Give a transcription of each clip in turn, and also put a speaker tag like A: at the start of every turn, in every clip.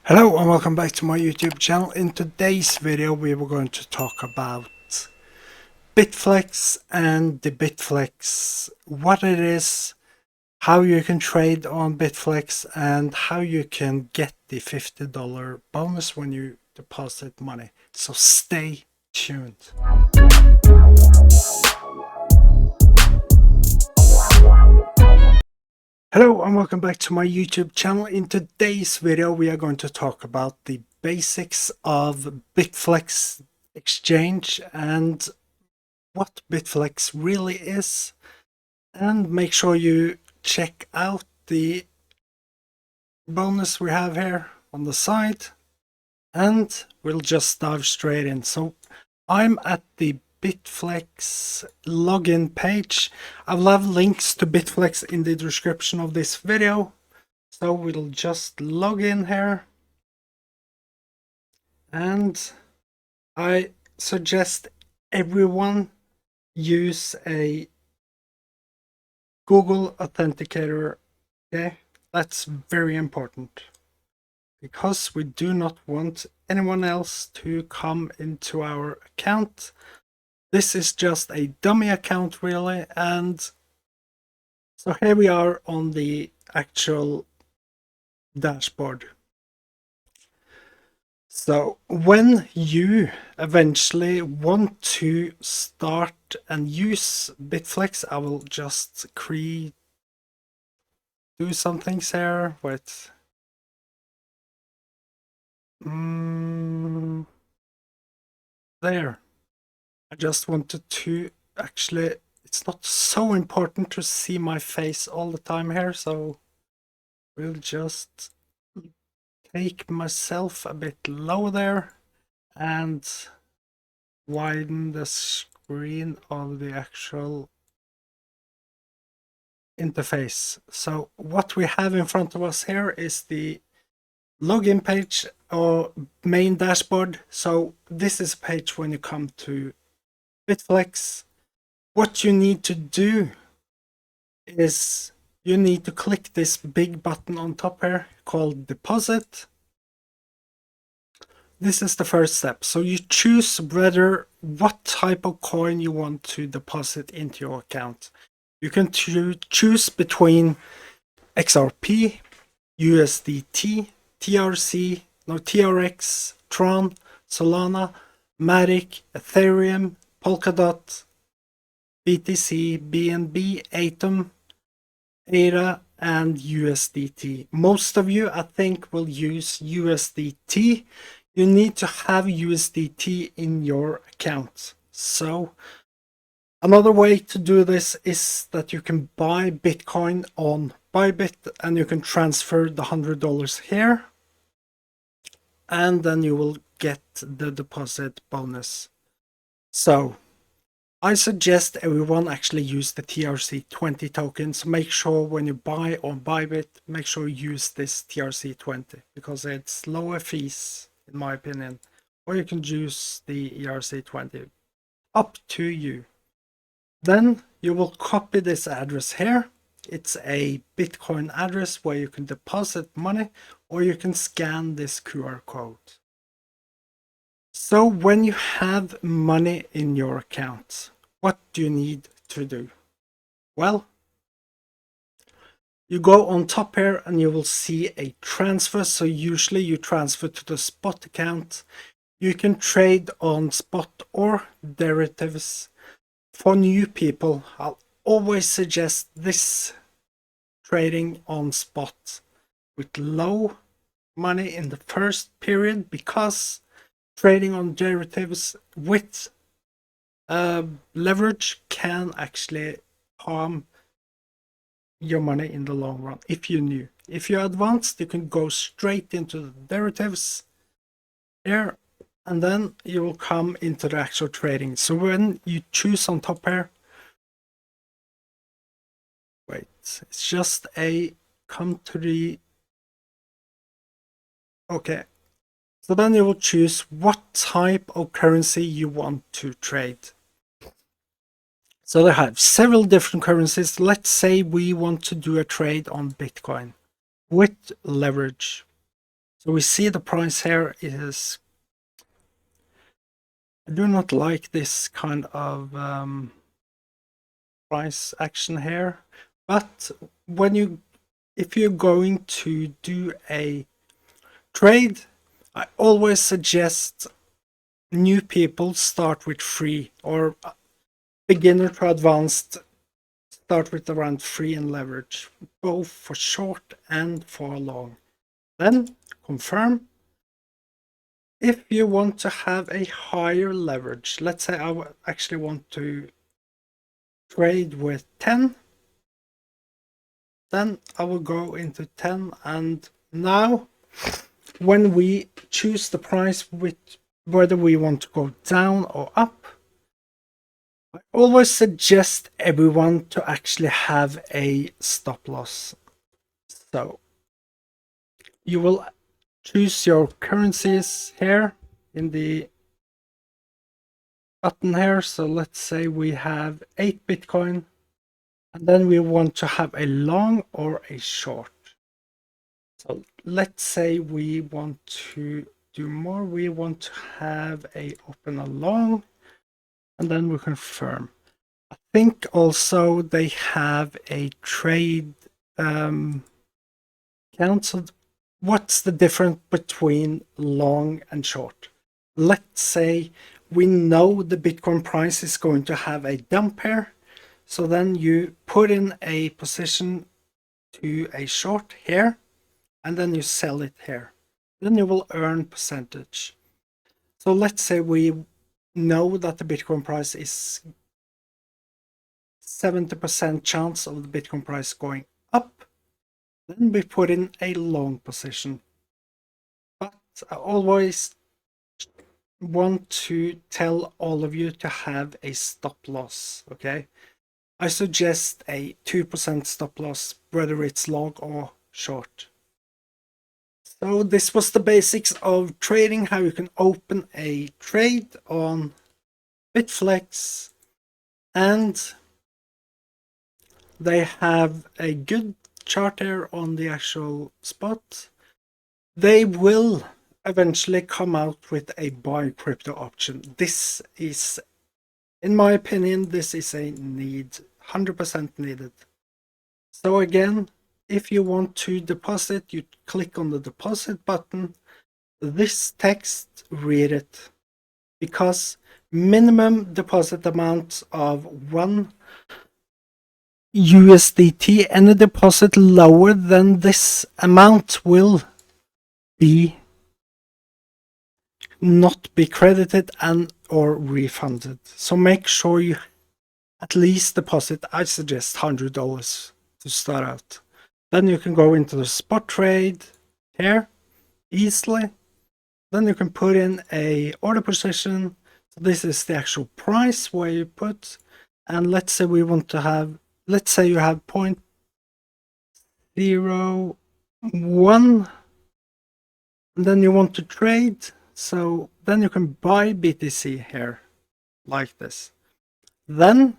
A: Hello and welcome back to my YouTube channel. In today's video we were going to talk about BITFLEX and the BITFLEX, what it is, how you can trade on BITFLEX, and how you can get the $50 bonus when you deposit money. So stay tuned. Hello and welcome back to my YouTube channel. In today's video we are going to talk about the basics of BITFLEX exchange and what BITFLEX really is, and make sure you check out the bonus we have here on the side, and we'll just dive straight in. So I'm at the BITFLEX login page. I will have links to BITFLEX in the description of this video, so we'll just log in here, and I suggest everyone use a Google Authenticator. Okay, that's very important because we do not want anyone else to come into our account. This is just a dummy account really, and so here we are on the actual dashboard. So when you eventually want to start and use BITFLEX, I will just do some things here with there. I just wanted to actually, it's not so important to see my face all the time here, so we'll just take myself a bit low there and widen the screen of the actual interface. So what we have in front of us here is the login page or main dashboard. So this is a page when you come to BITFLEX. What you need to do is you need to click this big button on top here called deposit. This is the first step. So you choose what type of coin you want to deposit into your account. You can choose between XRP, USDT, TRX, Tron, Solana, Matic, Ethereum, Polkadot, BTC, BNB, Atom, ADA, and USDT. Most of you, I think, will use USDT. You need to have USDT in your account. So another way to do this is that you can buy Bitcoin on Bybit, and you can transfer the $100 here, and then you will get the deposit bonus. So I suggest everyone actually use the TRC20 token. So make sure when you buy on Bybit, make sure you use this TRC20 because it's lower fees in my opinion. Or you can use the ERC20, up to you. Then you will copy this address here. It's a Bitcoin address where you can deposit money, or you can scan this QR code. So when you have money in your account, what do you need to do? Well, you go on top here and you will see a transfer. So usually you transfer to the spot account. You can trade on spot or derivatives. For new people, I'll always suggest this trading on spot with low money in the first period, because trading on derivatives with leverage can actually harm your money in the long run. If you're new, if you're advanced, you can go straight into the derivatives here, and then you will come into the actual trading. So when you choose on top here, wait, it's just a come to the, okay. So then you will choose what type of currency you want to trade. So they have several different currencies. Let's say we want to do a trade on Bitcoin with leverage. So we see the price here is, I do not like this kind of price action here, but if you're going to do a trade, I always suggest new people start with 3, or beginner to advanced start with around 3 in leverage, both for short and for long. Then confirm. If you want to have a higher leverage, let's say I actually want to trade with 10, then I will go into 10, and now when we choose the price with whether we want to go down or up, I always suggest everyone to actually have a stop loss. So you will choose your currencies here in the button here. So let's say we have 8 Bitcoin, and then we want to have a long or a short. So let's say we want to do more. We want to have a open a long, and then we confirm. I think also they have a trade count. So what's the difference between long and short? Let's say we know the Bitcoin price is going to have a dump here. So then you put in a position to a short here, and then you sell it here. Then you will earn percentage. So let's say we know that the Bitcoin price is 70% chance of the Bitcoin price going up. Then we put in a long position. But I always want to tell all of you to have a stop loss, okay? I suggest a 2% stop loss, whether it's long or short. So this was the basics of trading, how you can open a trade on BITFLEX, and they have a good chart here on the actual spot. They will eventually come out with a buy crypto option. This is, in my opinion, this is a need, 100% needed. So again, if you want to deposit, you click on the deposit button. This text, read it, because minimum deposit amount of 1 USDT, any deposit lower than this amount will not be credited and or refunded. So make sure you at least deposit, I suggest $100 to start out. Then you can go into the spot trade here easily. Then you can put in a order position. So this is the actual price where you put, and let's say we want to have, let's say you have 0.01, and then you want to trade. So then you can buy BTC here like this. Then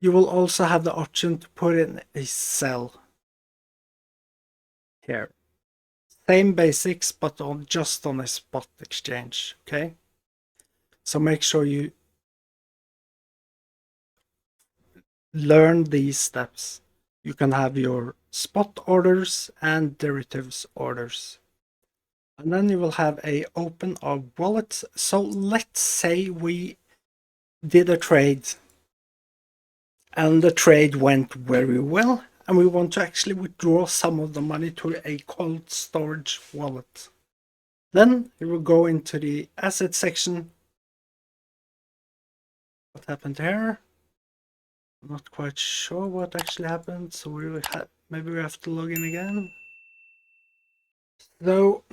A: you will also have the option to put in a sell here. Same basics, but just on a spot exchange, okay? So make sure you learn these steps. You can have your spot orders and derivatives orders. And then you will have a open of wallets. So let's say we did a trade and the trade went very well, and we want to actually withdraw some of the money to a cold storage wallet. Then you will go into the asset section. What happened here? I'm not quite sure what actually happened, so we will maybe we have to log in again. So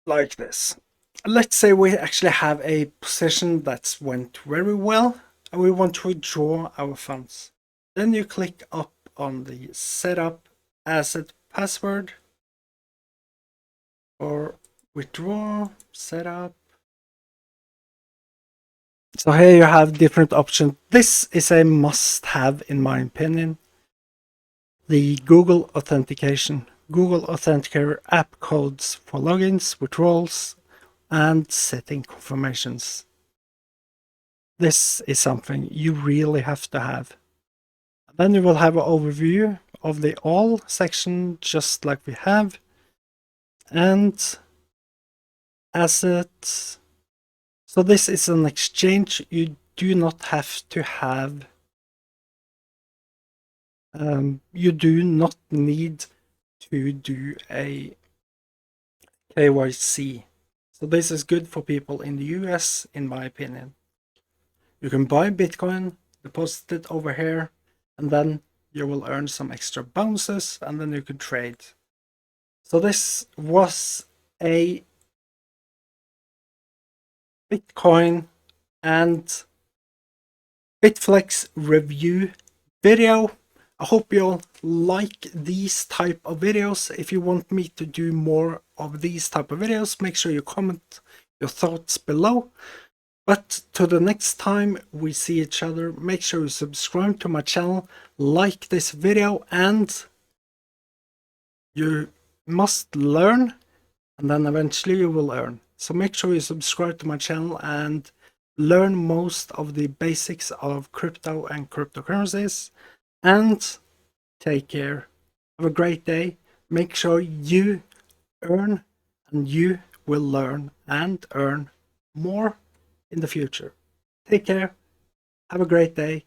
A: like this. Let's say we actually have a position that's went very well and we want to withdraw our funds. Then you click up on the setup asset password or withdraw setup. So here you have different options. This is a must-have in my opinion. The Google Authentication. Google Authenticator app codes for logins, withdrawals, and setting confirmations. This is something you really have to have. Then you will have an overview of the all section, just like we have, and assets. So this is an exchange. You do not have to have, you do not need to do a KYC. So this is good for people in the US, in my opinion. You can buy Bitcoin, deposit it over here, and then you will earn some extra bonuses, and then you can trade. So this was a Bitcoin and BITFLEX review video. I hope you'll like these type of videos. If you want me to do more of these type of videos, make sure you comment your thoughts below. But to the next time we see each other, make sure you subscribe to my channel, like this video, and you must learn, and then eventually you will earn. So make sure you subscribe to my channel and learn most of the basics of crypto and cryptocurrencies. And take care. Have a great day. Make sure you earn, and you will learn and earn more in the future. Take care. Have a great day.